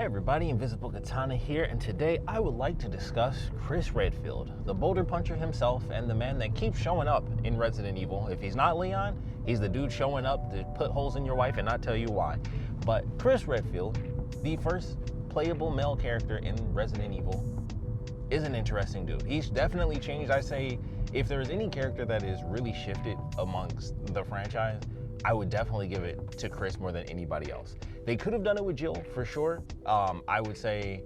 Hey everybody, Invisiblekatana here, and today I would like to discuss Chris Redfield, the boulder puncher himself and the man that keeps showing up in Resident Evil. If he's not Leon, he's the dude showing up to put holes in your wife and not tell you why. But Chris Redfield, the first playable male character in Resident Evil, is an interesting dude. He's definitely changed. I say if there's any character that is really shifted amongst the franchise, I would definitely give it to Chris more than anybody else. They could have done it with Jill for sure. I would say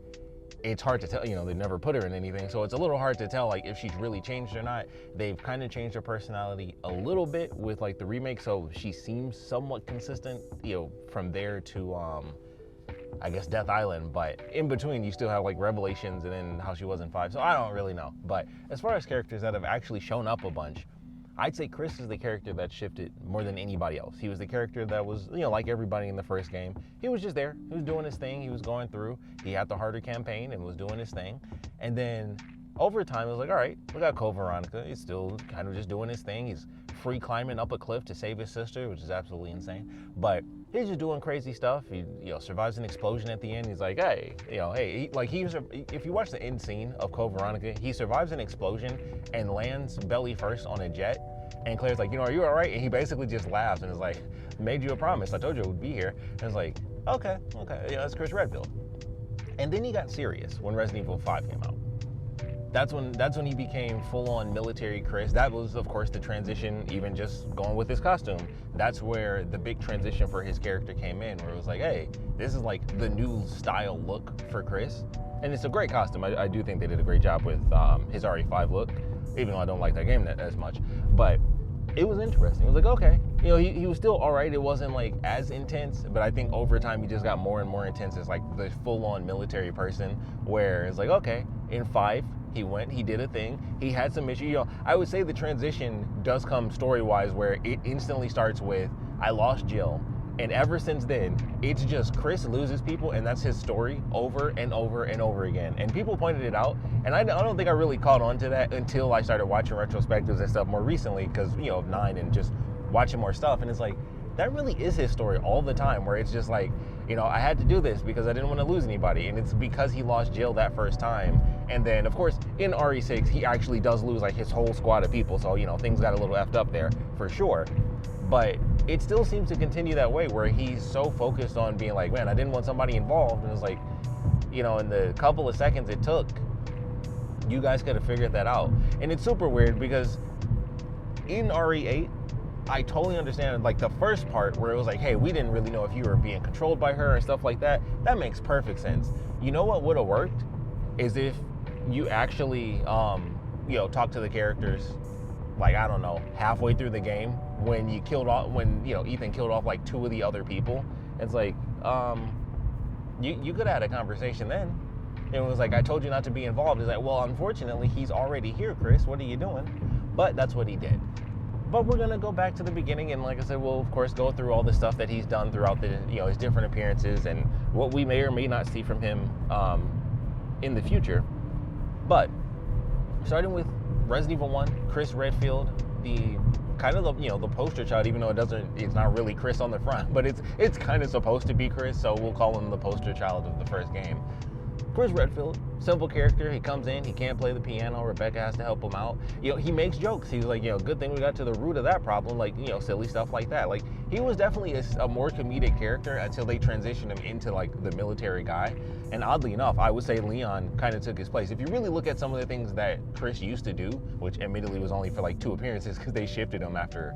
it's hard to tell, they never put her in anything, so it's a little hard to tell like if she's really changed or not. They've kind of changed her personality a little bit with like the remake, so she seems somewhat consistent, from there to I guess Death Island, but in between you still have like Revelations and then how she was in 5, so I don't really know. But as far as characters that have actually shown up a bunch, I'd say Chris is the character that shifted more than anybody else. He was the character that was, like everybody in the first game. He was just there. He was doing his thing. He was going through. He had the harder campaign and was doing his thing. And then over time, it was like, all right, we got Code Veronica. He's still kind of just doing his thing. He's free climbing up a cliff to save his sister, which is absolutely insane. But he's just doing crazy stuff. He, survives an explosion at the end. He's like, hey, if you watch the end scene of Code Veronica, he survives an explosion and lands belly first on a jet. And Claire's like, are you all right? And he basically just laughs and is like, made you a promise. I told you it would be here. And it's like, okay, that's Chris Redfield. And then he got serious when Resident Evil 5 came out. That's when he became full-on military Chris. That was, of course, the transition, even just going with his costume. That's where the big transition for his character came in, where it was like, hey, this is like the new style look for Chris. And it's a great costume. I do think they did a great job with his RE5 look, even though I don't like that game as much. But it was interesting. It was like, okay, he was still all right. It wasn't like as intense, but I think over time he just got more and more intense as like the full-on military person, where it's like, okay, in 5, he did a thing. He had some issue. I would say the transition does come story-wise where it instantly starts with, I lost Jill. And ever since then, it's just Chris loses people, and that's his story over and over and over again. And people pointed it out, and I don't think I really caught on to that until I started watching retrospectives and stuff more recently, because, of 9 and just watching more stuff. And it's like, that really is his story all the time, where it's just like, I had to do this because I didn't want to lose anybody. And it's because he lost Jill that first time. And then, of course, in RE6, he actually does lose like his whole squad of people. So, things got a little effed up there for sure. But it still seems to continue that way, where he's so focused on being like, man, I didn't want somebody involved. And it's like, in the couple of seconds it took, you guys could have figured that out. And it's super weird because in RE8, I totally understand like the first part where it was like, hey, we didn't really know if you were being controlled by her and stuff like that. That makes perfect sense. You know what would have worked is if you actually, talk to the characters, like, I don't know, halfway through the game when Ethan killed off like 2 of the other people. It's like, you could have had a conversation then. It was like, I told you not to be involved. It's like, well, unfortunately, he's already here, Chris. What are you doing? But that's what he did. But we're gonna go back to the beginning, and like I said, we'll of course go through all the stuff that he's done throughout the, his different appearances and what we may or may not see from him in the future. But starting with Resident Evil 1, Chris Redfield, the kind of the poster child, even though it's not really Chris on the front, but it's kind of supposed to be Chris, so we'll call him the poster child of the first game. Chris Redfield, simple character. He comes in, he can't play the piano. Rebecca has to help him out. He makes jokes. He's like, good thing we got to the root of that problem, like, silly stuff like that. Like, he was definitely a more comedic character until they transitioned him into like the military guy. And oddly enough, I would say Leon kind of took his place. If you really look at some of the things that Chris used to do, which admittedly was only for like 2 appearances because they shifted him after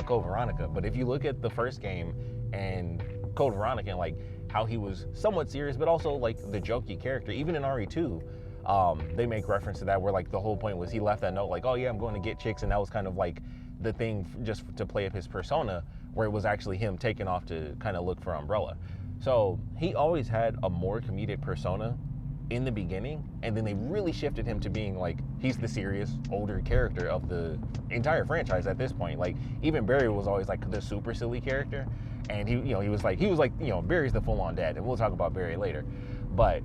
Code Veronica. But if you look at the first game and Code Veronica, like how he was somewhat serious, but also like the jokey character, even in RE2, they make reference to that, where like the whole point was he left that note like, oh yeah, I'm going to get chicks, and that was kind of like the thing just to play up his persona, where it was actually him taking off to kind of look for Umbrella. So he always had a more comedic persona in the beginning, and then they really shifted him to being like, he's the serious older character of the entire franchise at this point. Like, even Barry was always like the super silly character, and he was like Barry's the full-on dad, and we'll talk about Barry later. But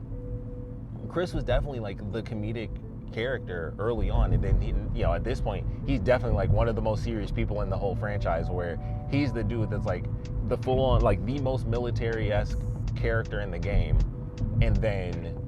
Chris was definitely like the comedic character early on, and then at this point he's definitely like one of the most serious people in the whole franchise, where he's the dude that's like the full-on, like the most military-esque character in the game, and then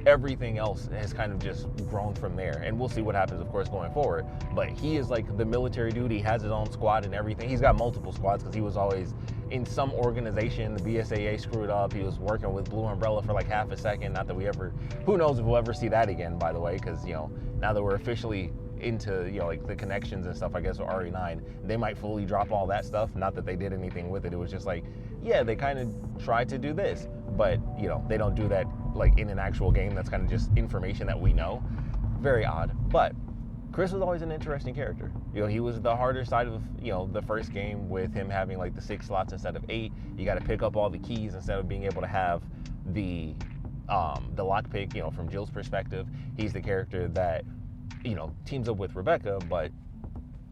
everything else has kind of just grown from there. And we'll see what happens, of course, going forward. But he is like the military dude. He has his own squad and everything. He's got multiple squads because he was always in some organization. The BSAA screwed up. He was working with Blue Umbrella for like half a second. Not that we ever, who knows if we'll ever see that again, by the way, because, you know, now that we're officially into, you know, like the connections and stuff, I guess, with RE9, they might fully drop all that stuff. Not that they did anything with it. It was just like, yeah, they kind of tried to do this, but, you know, they don't do that like in an actual game. That's kind of just information that we know. Very odd. But Chris was always an interesting character. You know, he was the harder side of, you know, the first game with him having like the 6 slots instead of 8. You got to pick up all the keys instead of being able to have the lockpick, you know, from Jill's perspective. He's the character that, you know, teams up with Rebecca, but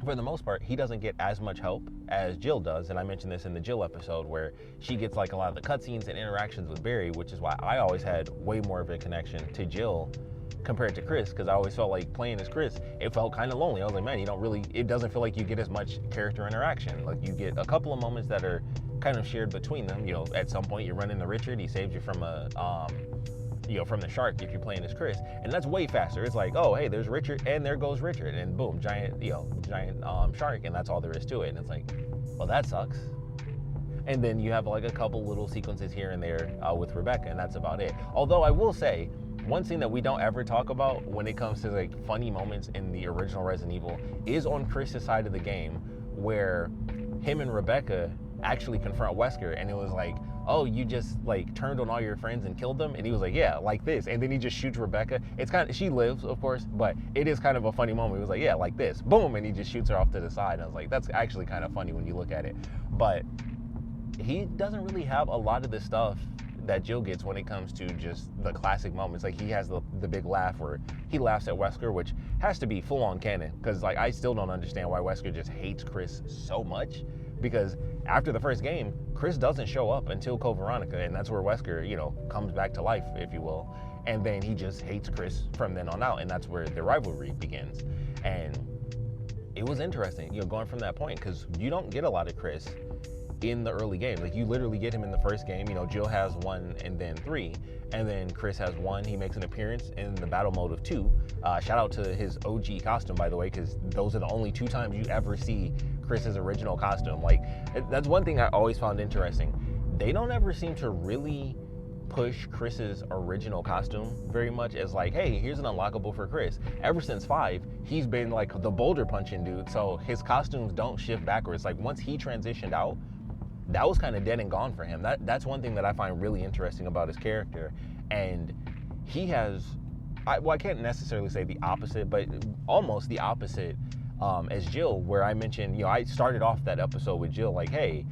for the most part, he doesn't get as much help as Jill does. And I mentioned this in the Jill episode where she gets like a lot of the cutscenes and interactions with Barry, which is why I always had way more of a connection to Jill compared to Chris, because I always felt like playing as Chris, it felt kind of lonely. I was like, man, you don't really, it doesn't feel like you get as much character interaction. Like you get a couple of moments that are kind of shared between them. You know, at some point you run into Richard, he saves you from a, you know, from the shark if you're playing as Chris, and that's way faster. It's like, oh, hey, there's Richard, and there goes Richard, and boom, giant shark, and that's all there is to it. And it's like, well, that sucks. And then you have like a couple little sequences here and there with Rebecca, and that's about it. Although I will say, one thing that we don't ever talk about when it comes to like funny moments in the original Resident Evil is on Chris's side of the game, where him and Rebecca actually confront Wesker, and it was like, oh, you just like turned on all your friends and killed them? And he was like, yeah, like this. And then he just shoots Rebecca. It's kind of, she lives, of course, but it is kind of a funny moment. He was like, yeah, like this, boom, and he just shoots her off to the side. And I was like, that's actually kind of funny when you look at it. But he doesn't really have a lot of the stuff that Jill gets when it comes to just the classic moments. Like he has the big laugh where he laughs at Wesker, which has to be full on canon, because like I still don't understand why Wesker just hates Chris so much, because after the first game, Chris doesn't show up until Code Veronica, and that's where Wesker, you know, comes back to life, if you will. And then he just hates Chris from then on out, and that's where the rivalry begins. And it was interesting, you know, going from that point, because you don't get a lot of Chris in the early game. Like you literally get him in the first game. You know, Jill has 1 and then 3, and then Chris has 1. He makes an appearance in the battle mode of 2. Shout out to his OG costume, by the way, because those are the only 2 times you ever see Chris's original costume. Like that's one thing I always found interesting. They don't ever seem to really push Chris's original costume very much as like, hey, here's an unlockable for Chris. Ever since 5, he's been like the boulder punching dude, so his costumes don't shift backwards. Like once he transitioned out, that was kind of dead and gone for him. That's one thing that I find really interesting about his character. And he has, I can't necessarily say the opposite, but almost the opposite as Jill, where I mentioned, you know, I started off that episode with Jill like, hey,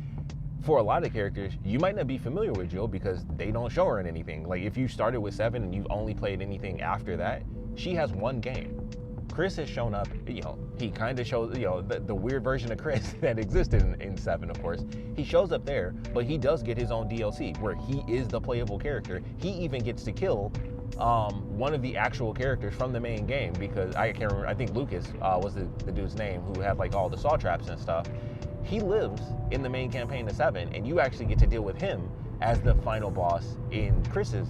for a lot of characters, you might not be familiar with Jill because they don't show her in anything. Like if you started with 7 and you've only played anything after that, she has 1 game. Chris has shown up, you know, he kind of shows, you know, the weird version of Chris that existed in 7, of course. He shows up there, but he does get his own DLC where he is the playable character. He even gets to kill one of the actual characters from the main game, because I can't remember, I think Lucas was the dude's name, who had like all the saw traps and stuff. He lives in the main campaign of 7, and you actually get to deal with him as the final boss in Chris's,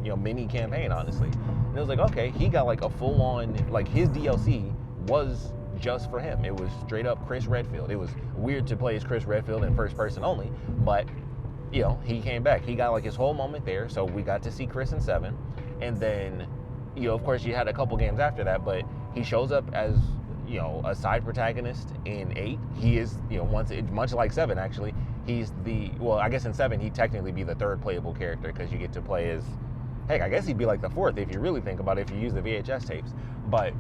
you know, mini campaign, honestly. And it was like, okay, he got like a full-on, like his DLC was just for him. It was straight up Chris Redfield. It was weird to play as Chris Redfield in first person only, but you know, he came back. He got like his whole moment there, so we got to see Chris in 7. And then, you know, of course you had a couple games after that, but he shows up as, you know, a side protagonist in 8. He is, you know, much like 7 actually, he's the, well, I guess in 7 he'd technically be the 3rd playable character, because you get to play as, heck, I guess he'd be like the 4th if you really think about it, if you use the VHS tapes. But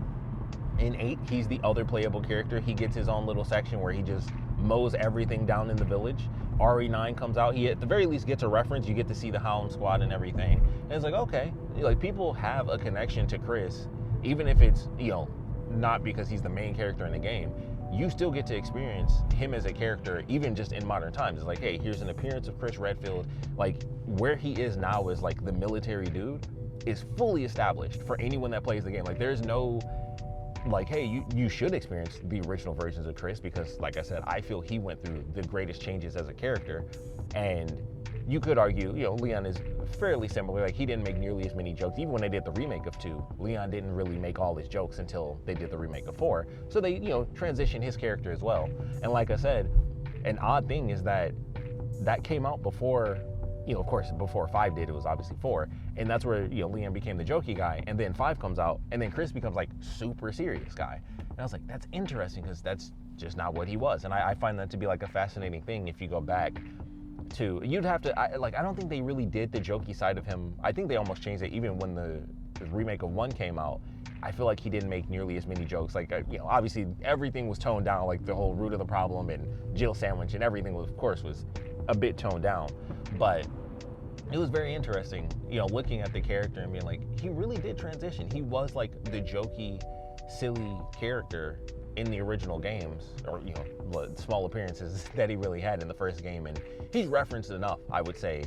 in 8, he's the other playable character. He gets his own little section where he just mows everything down in the village. RE9 comes out. He at the very least gets a reference. You get to see the Hound Squad and everything. And it's like, okay, like people have a connection to Chris, even if it's, you know, not because he's the main character in the game. You still get to experience him as a character, even just in modern times. It's like, hey, here's an appearance of Chris Redfield. Like where he is now is like the military dude is fully established for anyone that plays the game. Like there's no like, hey, you should experience the original versions of Chris because, like I said, I feel he went through the greatest changes as a character. And you could argue, Leon is fairly similar. Like, he didn't make nearly as many jokes. Even when they did the remake of 2, Leon didn't really make all his jokes until they did the remake of 4. So they, transitioned his character as well. And like I said, an odd thing is that came out before, of course, before 5 did. It was obviously 4. And that's where, Leon became the jokey guy. And then 5 comes out, and then Chris becomes, like, super serious guy. And I was like, that's interesting because that's just not what he was. And I find that to be, like, a fascinating thing if you go back to, you'd have to, I don't think they really did the jokey side of him. I think they almost changed it even when the remake of 1 came out. I feel like he didn't make nearly as many jokes. Like, obviously everything was toned down, like the whole root of the problem and Jill sandwich and everything was, of course, was a bit toned down. But it was very interesting, looking at the character and being like, he really did transition. He was like the jokey, silly character in the original games, or small appearances that he really had in the first game, and he's referenced enough, I would say,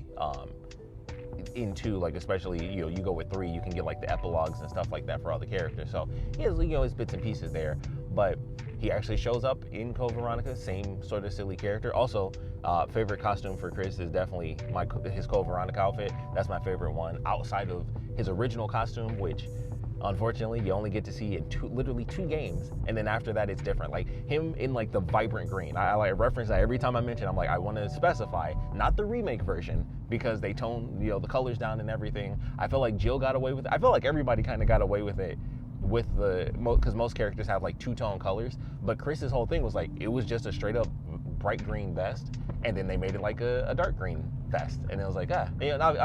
into, like, especially you go with 3, you can get like the epilogues and stuff like that for all the characters. So he has his bits and pieces there, but he actually shows up in Code Veronica, same sort of silly character. Also, favorite costume for Chris is definitely his Code Veronica outfit. That's my favorite one outside of his original costume, which unfortunately you only get to see in literally 2 games, and then after that it's different. Like him in like the vibrant green, I like reference that every time I mention. I'm like, I want to specify not the remake version because they tone the colors down and everything. I feel like Jill got away with it. I feel like everybody kind of got away with it with because most characters have like 2-tone colors, but Chris's whole thing was like, it was just a straight up bright green vest, and then they made it like a dark green vest, and it was like, I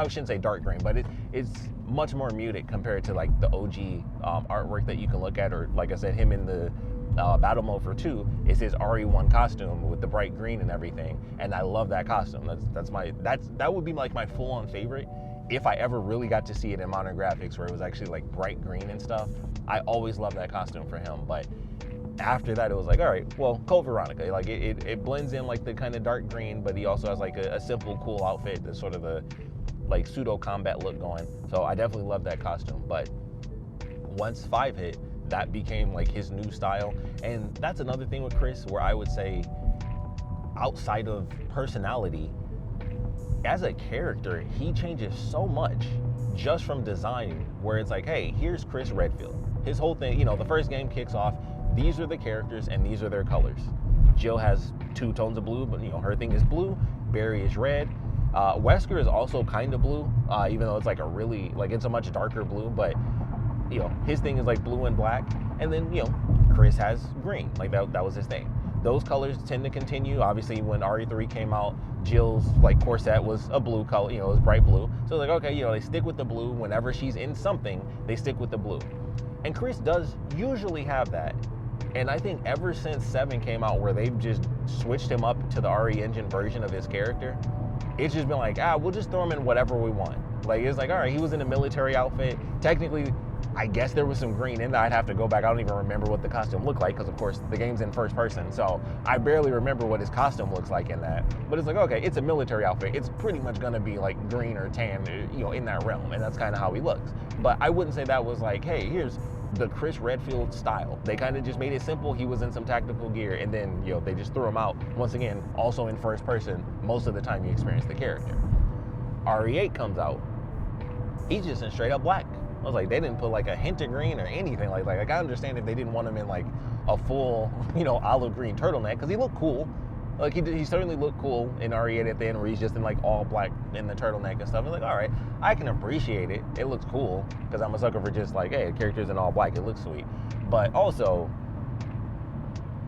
shouldn't say dark green, but it's much more muted compared to like the OG artwork that you can look at, or like I said, him in the battle mode for 2 is his RE1 costume with the bright green and everything, and I love that costume. That would be like my full-on favorite if I ever really got to see it in modern graphics where it was actually like bright green and stuff. I always loved that costume for him. But after that, it was like, all right, well, Code Veronica, like it blends in like the kind of dark green, but he also has like a simple, cool outfit, the sort of the like pseudo combat look going. So I definitely love that costume. But once 5 hit, that became like his new style. And that's another thing with Chris where I would say, outside of personality, as a character, he changes so much just from design, where it's like, hey, here's Chris Redfield. His whole thing, the first game kicks off, these are the characters and these are their colors. Jill has 2 tones of blue, but her thing is blue. Barry is red. Wesker is also kind of blue, even though it's like it's a much darker blue, but his thing is like blue and black. And then, Chris has green, like that was his thing. Those colors tend to continue. Obviously, when RE3 came out, Jill's like corset was a blue color, it was bright blue. So it's like, okay, they stick with the blue. Whenever she's in something, they stick with the blue. And Chris does usually have that. And I think ever since 7 came out, where they've just switched him up to the RE Engine version of his character, it's just been like, we'll just throw him in whatever we want. Like, it's like, all right, he was in a military outfit. Technically, I guess there was some green in there. I'd have to go back. I don't even remember what the costume looked like because, of course, the game's in first person. So I barely remember what his costume looks like in that. But it's like, okay, it's a military outfit. It's pretty much going to be like green or tan, in that realm. And that's kind of how he looks. But I wouldn't say that was like, hey, here's the Chris Redfield style. They kind of just made it simple. He was in some tactical gear, and then, they just threw him out. Once again, also in first person, most of the time you experience the character. RE8 comes out. He's just in straight up black. I was like, they didn't put like a hint of green or anything like I understand if they didn't want him in like a full, olive green turtleneck, because he looked cool. Like he certainly looked cool in RE8 at the end, where he's just in like all black in the turtleneck and stuff. I was like, all right, I can appreciate it. It looks cool, because I'm a sucker for just like, hey, the character's in all black, it looks sweet. But also,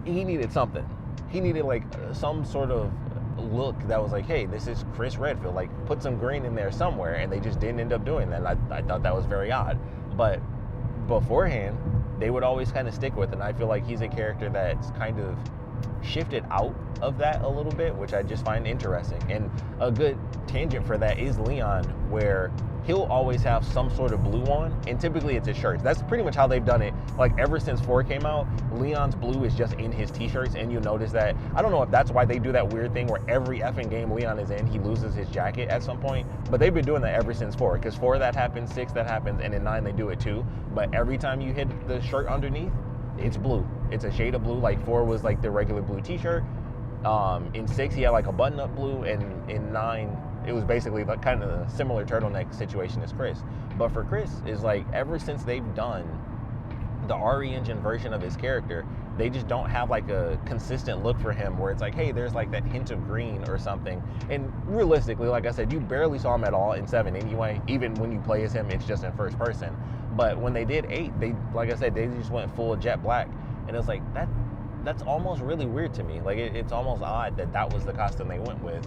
he needed something. He needed like some sort of look that was like, hey, this is Chris Redfield, like put some green in there somewhere, and they just didn't end up doing that. I thought that was very odd. But beforehand, they would always kind of stick with it, and I feel like he's a character that's kind of shifted out of that a little bit, which I just find interesting. And a good tangent for that is Leon, where he'll always have some sort of blue on, and typically it's his shirts. That's pretty much how they've done it. Like ever since 4 came out, Leon's blue is just in his t-shirts, and you'll notice that. I don't know if that's why they do that weird thing where every effing game Leon is in, he loses his jacket at some point, but they've been doing that ever since 4, because 4 that happens, 6 that happens, and in 9 they do it too. But every time you hit the shirt underneath, it's blue. It's a shade of blue. Like 4 was like the regular blue t-shirt. In 6 he had like a button-up blue, and in 9 it was basically like kind of a similar turtleneck situation as Chris. But for Chris, is like ever since they've done the RE Engine version of his character, they just don't have like a consistent look for him where it's like, hey, there's like that hint of green or something. And realistically, like I said, you barely saw him at all in 7 anyway. Even when you play as him, it's just in first person. But when they did 8, they, like I said, they just went full jet black, and it was like that's almost really weird to me. Like it's almost odd that was the costume they went with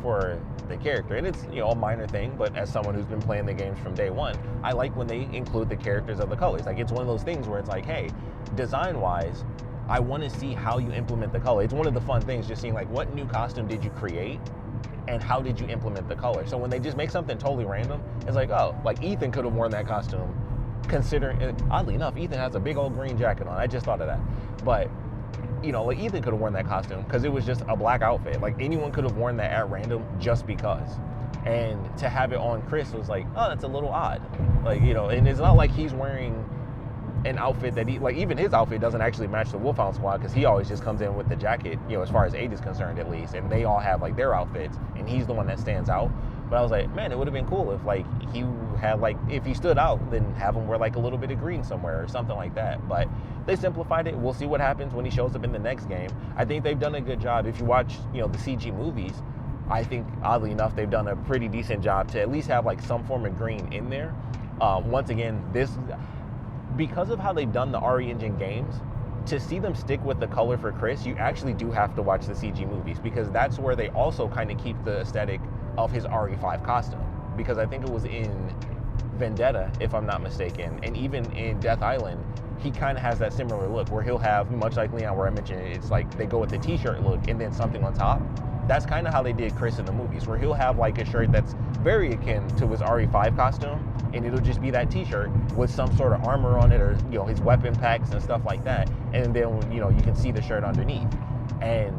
for the character. And it's, you know, a minor thing, but as someone who's been playing the games from day one, I like when they include the characters of the colors. Like it's one of those things where it's like, hey, design wise, I want to see how you implement the color. It's one of the fun things, just seeing like what new costume did you create and how did you implement the color. So when they just make something totally random, it's like, oh, like Ethan could have worn that costume, considering, oddly enough, Ethan has a big old green jacket on. I just thought of that. But you know, like Ethan could have worn that costume because it was just a black outfit. Like anyone could have worn that at random just because. And to have it on Chris was like, oh, that's a little odd. Like, you know, and it's not like he's wearing an outfit that he, like even his outfit doesn't actually match the Wolfhound Squad, because he always just comes in with the jacket, you know, as far as 8 is concerned at least, and they all have like their outfits, and he's the one that stands out. But I was like, man, it would have been cool if like he had like, if he stood out, then have him wear like a little bit of green somewhere or something like that. But they simplified it. We'll see what happens when he shows up in the next game. I think they've done a good job. If you watch, you know, the CG movies, I think oddly enough they've done a pretty decent job to at least have like some form of green in there. Once again, this, because of how they've done the RE Engine games, to see them stick with the color for Chris, you actually do have to watch the CG movies, because that's where they also kind of keep the aesthetic of his RE5 costume. Because I think it was in Vendetta, if I'm not mistaken, and even in Death Island, he kind of has that similar look where he'll have, much like Leon, where I mentioned it's like they go with the t-shirt look and then something on top. That's kind of how they did Chris in the movies, where he'll have like a shirt that's very akin to his RE5 costume, and it'll just be that t-shirt with some sort of armor on it, or, you know, his weapon packs and stuff like that. And then, you know, you can see the shirt underneath. And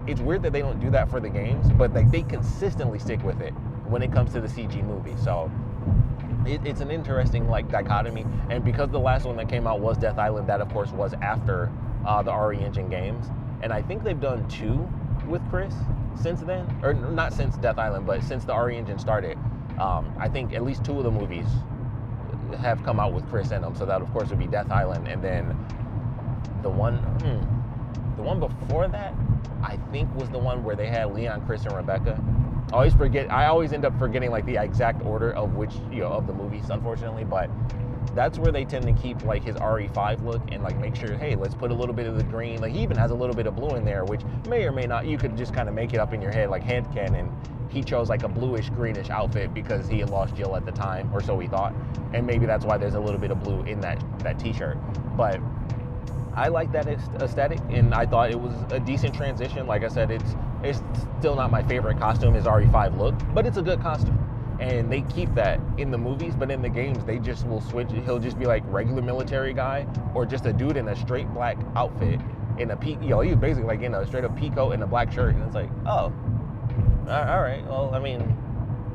it's weird that they don't do that for the games, but like they consistently stick with it when it comes to the CG movie. So it's an interesting like dichotomy. And because the last one that came out was Death Island, that of course was after the RE Engine games, and I think they've done 2 with Chris since then, or not since Death Island, but since the RE Engine started. I think at least 2 of the movies have come out with Chris in them. So that of course would be Death Island, and then the one before that, I think, was the one where they had Leon, Chris, and Rebecca. I always end up forgetting like the exact order of which, you know, of the movies, unfortunately, but that's where they tend to keep like his RE5 look and like make sure, hey, let's put a little bit of the green. Like he even has a little bit of blue in there, which may or may not, you could just kind of make it up in your head, like headcanon. He chose like a bluish greenish outfit because he had lost Jill at the time, or so he thought, and maybe that's why there's a little bit of blue in that t-shirt. But I like that aesthetic, and I thought it was a decent transition. Like I said, it's still not my favorite costume, his RE5 look, but it's a good costume. And they keep that in the movies, but in the games, they just will switch. He'll just be like regular military guy, or just a dude in a straight black outfit, in a he was basically like in a straight up pea coat and a black shirt, and it's like, oh, all right, well, I mean,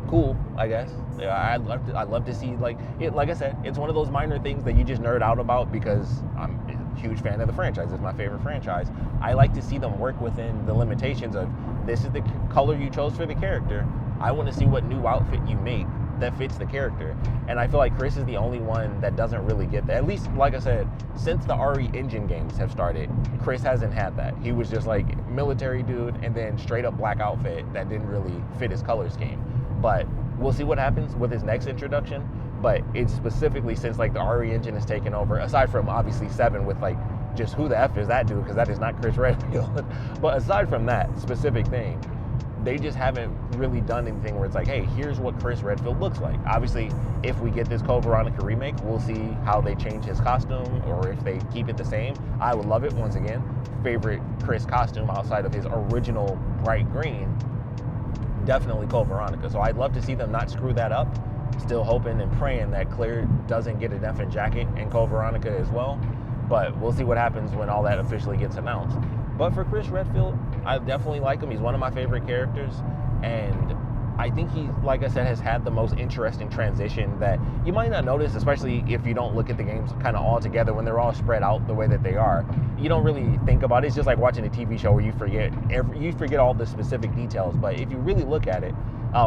cool, I guess. Yeah, I'd love to see, like I said, it's one of those minor things that you just nerd out about because I'm a huge fan of the franchise. It's my favorite franchise. I like to see them work within the limitations of, this is the color you chose for the character. I want to see what new outfit you make that fits the character. And I feel like Chris is the only one that doesn't really get that. At least, like I said, since the RE Engine games have started, Chris hasn't had that. He was just like military dude and then straight up black outfit that didn't really fit his color scheme. But we'll see what happens with his next introduction. But it's specifically since like the RE Engine has taken over, aside from obviously 7 with like just who the F is that dude, because that is not Chris Redfield. But aside from that specific thing, they just haven't really done anything where it's like, hey, here's what Chris Redfield looks like. Obviously, if we get this Code Veronica remake, we'll see how they change his costume or if they keep it the same. I would love it. Once again, favorite Chris costume outside of his original bright green, definitely Code Veronica. So I'd love to see them not screw that up. Still hoping and praying that Claire doesn't get a Deafin jacket in Code Veronica as well. But we'll see what happens when all that officially gets announced. But for Chris Redfield, I definitely like him. He's one of my favorite characters, and I think he, like I said, has had the most interesting transition that you might not notice, especially if you don't look at the games kind of all together when they're all spread out the way that they are. You don't really think about it. It's just like watching a TV show where you forget all the specific details. But if you really look at it,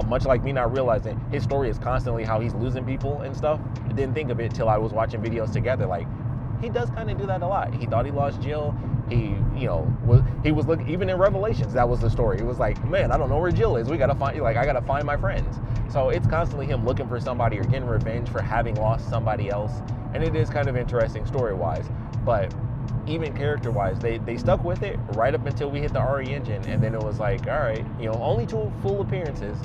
much like me not realizing his story is constantly how he's losing people and stuff, I didn't think of it till I was watching videos together. Like, he does kind of do that a lot. He thought he lost Jill. He was looking, even in Revelations, that was the story. He was like, man, I don't know where Jill is. I gotta find my friends. So it's constantly him looking for somebody or getting revenge for having lost somebody else. And it is kind of interesting story-wise. But even character-wise, they stuck with it right up until we hit the RE engine. And then it was like, all right, only 2 full appearances.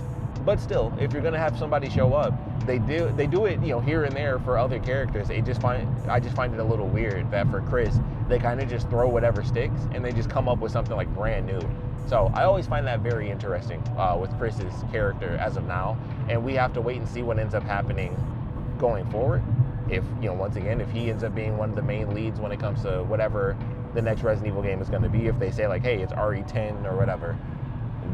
But still, if you're gonna have somebody show up, they do it, here and there for other characters. I just find it a little weird that for Chris, they kind of just throw whatever sticks and they just come up with something like brand new. So I always find that very interesting with Chris's character as of now, and we have to wait and see what ends up happening going forward. If once again, if he ends up being one of the main leads when it comes to whatever the next Resident Evil game is going to be, if they say like, hey, it's RE10 or whatever.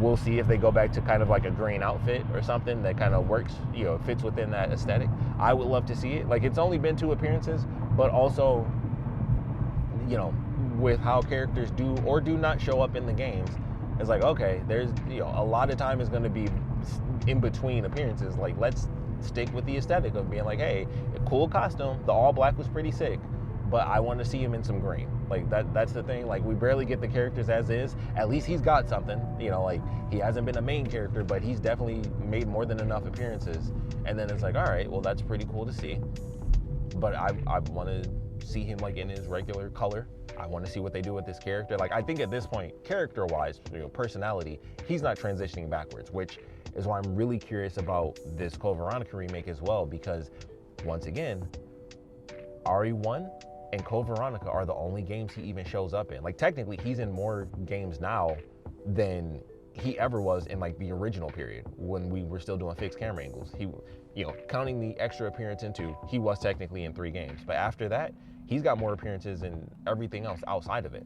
We'll see if they go back to kind of like a green outfit or something that kind of works, fits within that aesthetic. I would love to see it. Like, it's only been 2 appearances, but also, with how characters do or do not show up in the games, it's like, okay, there's, a lot of time is going to be in between appearances. Like, let's stick with the aesthetic of being like, hey, a cool costume. The all black was pretty sick, but I want to see him in some green. Like, that's the thing. Like, we barely get the characters as is. At least he's got something, like, he hasn't been a main character, but he's definitely made more than enough appearances. And then it's like, all right, well, that's pretty cool to see. But I want to see him like in his regular color. I want to see what they do with this character. Like, I think at this point, character-wise, personality, he's not transitioning backwards, which is why I'm really curious about this Code Veronica remake as well, because once again, RE1 and Code Veronica are the only games he even shows up in. Like, technically, he's in more games now than he ever was in like the original period when we were still doing fixed camera angles. He, counting the extra appearance into, he was technically in 3 games. But after that, he's got more appearances in everything else outside of it.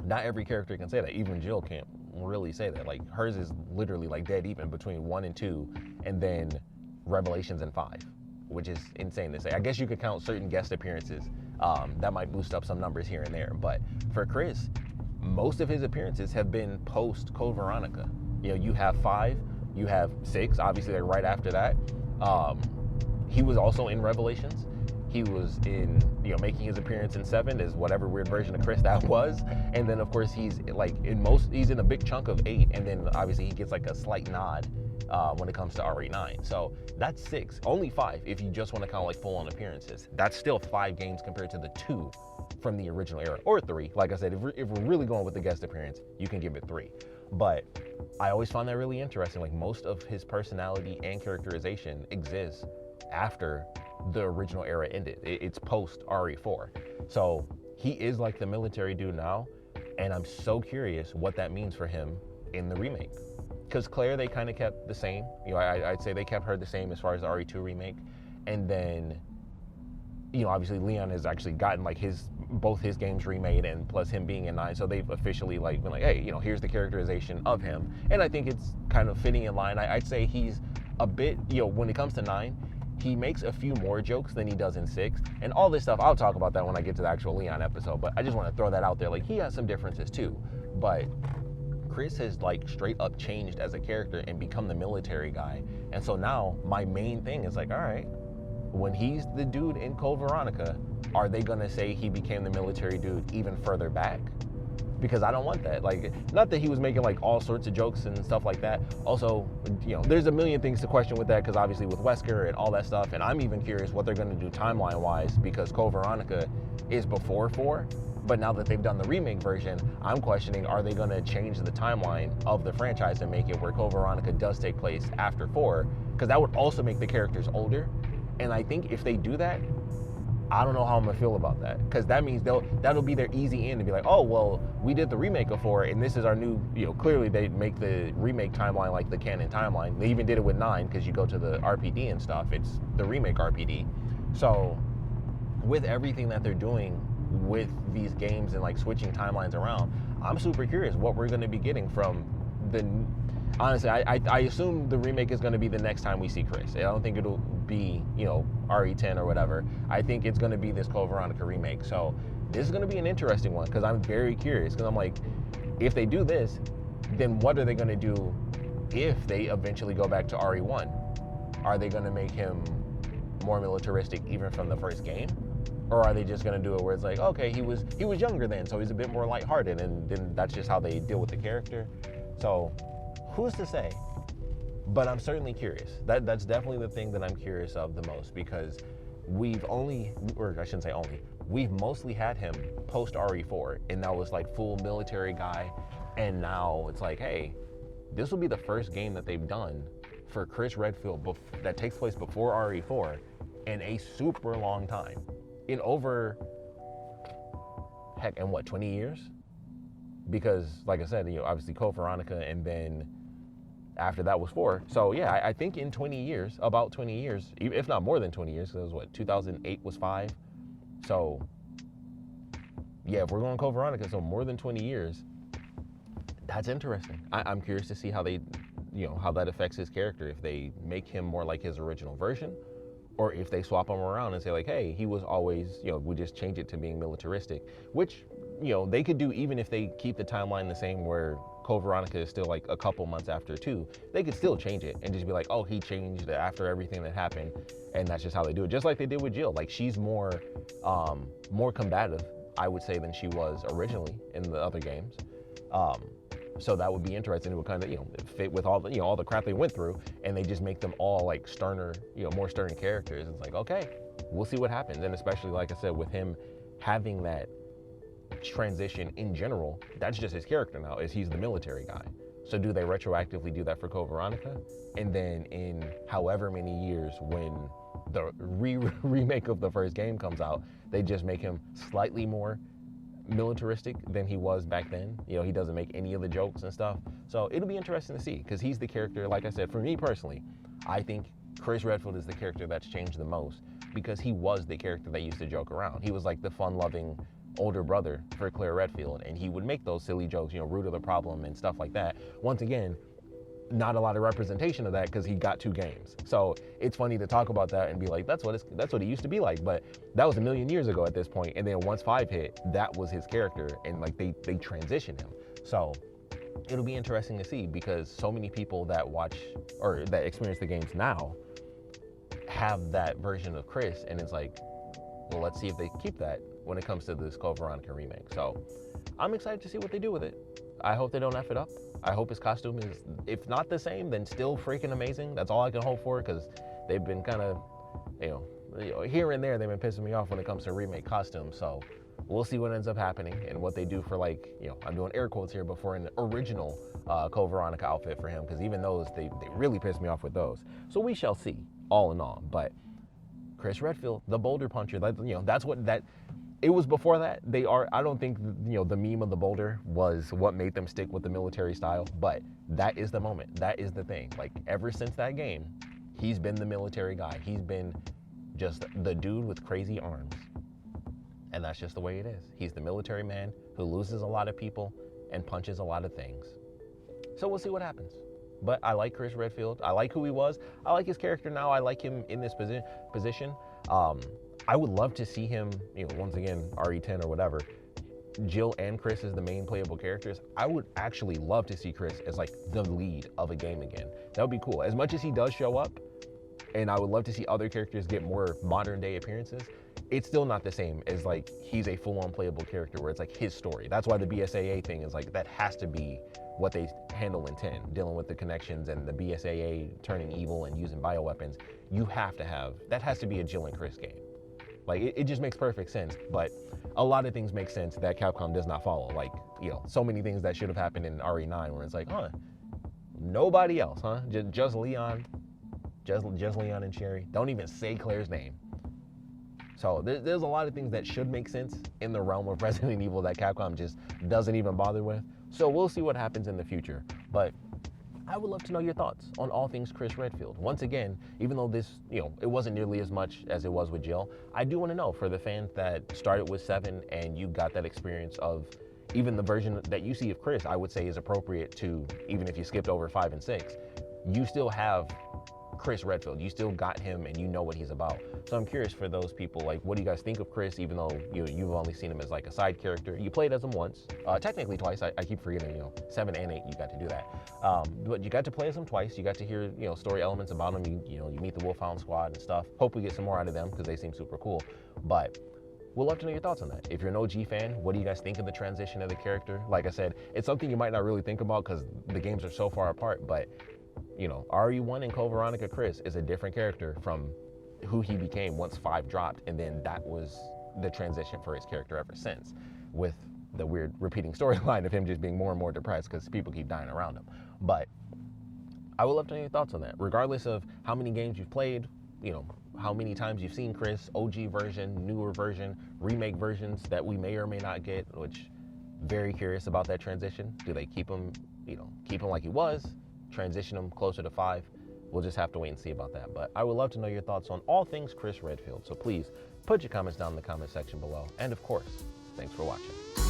Not every character can say that. Even Jill can't really say that. Like, hers is literally like dead even between 1 and 2, and then Revelations and 5, which is insane to say. I guess you could count certain guest appearances. That might boost up some numbers here and there. But for Chris, most of his appearances have been post Code Veronica. You have 5, you have 6, obviously they're right after that. He was also in Revelations. He was in, making his appearance in 7 as whatever weird version of Chris that was. And then of course he's like he's in a big chunk of 8, and then obviously he gets like a slight nod when it comes to RE9. So that's 6, only 5 if you just want to count like full-on appearances. That's still 5 games compared to the 2 from the original era, or 3. Like I said, if we're really going with the guest appearance, you can give it 3. But I always found that really interesting. Like, most of his personality and characterization exists after the original era ended. It's post RE4. So he is like the military dude now, and I'm so curious what that means for him in the remake. Because Claire, they kind of kept the same. I'd say they kept her the same as far as the RE2 remake. And then, obviously Leon has actually gotten like both his games remade, and plus him being in 9. So they've officially like been like, hey, here's the characterization of him. And I think it's kind of fitting in line. I'd say he's a bit, when it comes to 9, he makes a few more jokes than he does in 6. And all this stuff, I'll talk about that when I get to the actual Leon episode. But I just want to throw that out there. Like, he has some differences too. But Chris has like straight up changed as a character and become the military guy. And so now my main thing is like, all right, when he's the dude in Code Veronica, are they gonna say he became the military dude even further back? Because I don't want that. Like, not that he was making like all sorts of jokes and stuff like that. Also, there's a million things to question with that, because obviously with Wesker and all that stuff, and I'm even curious what they're gonna do timeline wise, because Code Veronica is before 4. But now that they've done the remake version, I'm questioning, are they gonna change the timeline of the franchise and make it where Code Veronica does take place after 4? Because that would also make the characters older. And I think if they do that, I don't know how I'm gonna feel about that, because that means that'll be their easy in to be like, oh, well, we did the remake of 4, and this is our new, clearly they make the remake timeline like the canon timeline. They even did it with 9, because you go to the RPD and stuff, it's the remake RPD. So with everything that they're doing with these games and like switching timelines around, I'm super curious what we're gonna be getting from honestly, I assume the remake is going to be the next time we see Chris. I don't think it'll be, RE10 or whatever. I think it's going to be this Code Veronica remake. So this is going to be an interesting one because I'm very curious. Because I'm like, if they do this, then what are they going to do if they eventually go back to RE1? Are they going to make him more militaristic even from the first game? Or are they just going to do it where it's like, okay, he was younger then, so he's a bit more lighthearted, and then that's just how they deal with the character. So who's to say? But I'm certainly curious. That's definitely the thing that I'm curious of the most, because we've mostly had him post RE4, and that was like full military guy, and now it's like, hey, this will be the first game that they've done for Chris Redfield that takes place before RE4 in a super long time. In over, 20 years? Because, like I said, obviously Code Veronica, and then after that was 4. So yeah, I think in 20 years, about 20 years, if not more than 20 years, because 2008 was 5. So yeah, if we're going Code Veronica, so more than 20 years, that's interesting. I'm curious to see how they, how that affects his character, if they make him more like his original version, or if they swap him around and say like, hey, he was always, we just change it to being militaristic, which, they could do even if they keep the timeline the same, where Code Veronica is still like a couple months after 2. They could still change it and just be like, oh, he changed after everything that happened, and that's just how they do it. Just like they did with Jill. Like, she's more combative, I would say, than she was originally in the other games. So that would be interesting. It would kind of, fit with all the, all the crap they went through, and they just make them all like sterner, more stern characters. It's like, okay, we'll see what happens. And especially, like I said, with him having that transition in general, that's just his character now, is he's the military guy. So do they retroactively do that for Code Veronica? And then in however many years, when the remake of the first game comes out, they just make him slightly more militaristic than he was back then. He doesn't make any of the jokes and stuff. So it'll be interesting to see, because he's the character, like I said, for me personally, I think Chris Redfield is the character that's changed the most, because he was the character that used to joke around. He was like the fun-loving older brother for Claire Redfield, and he would make those silly jokes, root of the problem and stuff like that. Once again, not a lot of representation of that, because he got 2 games. So it's funny to talk about that and be like, that's what it used to be like. But that was a million years ago at this point. And then once 5 hit, that was his character, and like they transitioned him. So it'll be interesting to see, because so many people that watch or that experience the games now have that version of Chris, and it's like, well, let's see if they keep that when it comes to this Code Veronica remake. So I'm excited to see what they do with it. I hope they don't F it up. I hope his costume is, if not the same, then still freaking amazing. That's all I can hope for, because they've been kind of, here and there, they've been pissing me off when it comes to remake costumes. So we'll see what ends up happening and what they do for, like, I'm doing air quotes here, but for an original Code Veronica outfit for him, because even those, they really pissed me off with those. So we shall see, all in all. But Chris Redfield, the boulder puncher, that's what that. It was before that. I don't think, the meme of the boulder was what made them stick with the military style, but that is the moment. That is the thing. Like, ever since that game, he's been the military guy. He's been just the dude with crazy arms. And that's just the way it is. He's the military man who loses a lot of people and punches a lot of things. So we'll see what happens. But I like Chris Redfield. I like who he was. I like his character now. I like him in this position. I would love to see him, once again, RE10 or whatever, Jill and Chris as the main playable characters. I would actually love to see Chris as like the lead of a game again. That would be cool. As much as he does show up, and I would love to see other characters get more modern day appearances, it's still not the same as like he's a full-on playable character where it's like his story. That's why the BSAA thing is like, that has to be what they handle in 10, dealing with the connections and the BSAA turning evil and using bioweapons. You have to have, that has to be a Jill and Chris game. Like, it just makes perfect sense, but a lot of things make sense that Capcom does not follow. Like, so many things that should have happened in RE9 where it's like, nobody else, just Leon, just Leon and Sherry. Don't even say Claire's name. So there's a lot of things that should make sense in the realm of Resident Evil that Capcom just doesn't even bother with. So we'll see what happens in the future. But I would love to know your thoughts on all things Chris Redfield. Once again, even though this, it wasn't nearly as much as it was with Jill, I do want to know, for the fans that started with 7 and you got that experience of, even the version that you see of Chris, I would say is appropriate to, even if you skipped over 5 and 6, you still have Chris Redfield. You still got him and you know what he's about. So I'm curious for those people, like, what do you guys think of Chris, even though you've only seen him as like a side character? You played as him once, technically twice. I keep forgetting, 7 and 8, you got to do that. But you got to play as him twice. You got to hear, story elements about him. You meet the Wolfhound Squad and stuff. Hope we get some more out of them because they seem super cool. But we'd love to know your thoughts on that. If you're an OG fan, what do you guys think of the transition of the character? Like I said, it's something you might not really think about because the games are so far apart, but RE1 and Code Veronica Chris is a different character from who he became once 5 dropped, and then that was the transition for his character ever since, with the weird repeating storyline of him just being more and more depressed because people keep dying around him. But I would love to know your thoughts on that, regardless of how many games you've played, how many times you've seen Chris, OG version, newer version, remake versions that we may or may not get, which very curious about that transition. Do they keep him like he was, transition him closer to 5? We'll just have to wait and see about that. But I would love to know your thoughts on all things Chris Redfield. So please put your comments down in the comment section below. And of course, thanks for watching.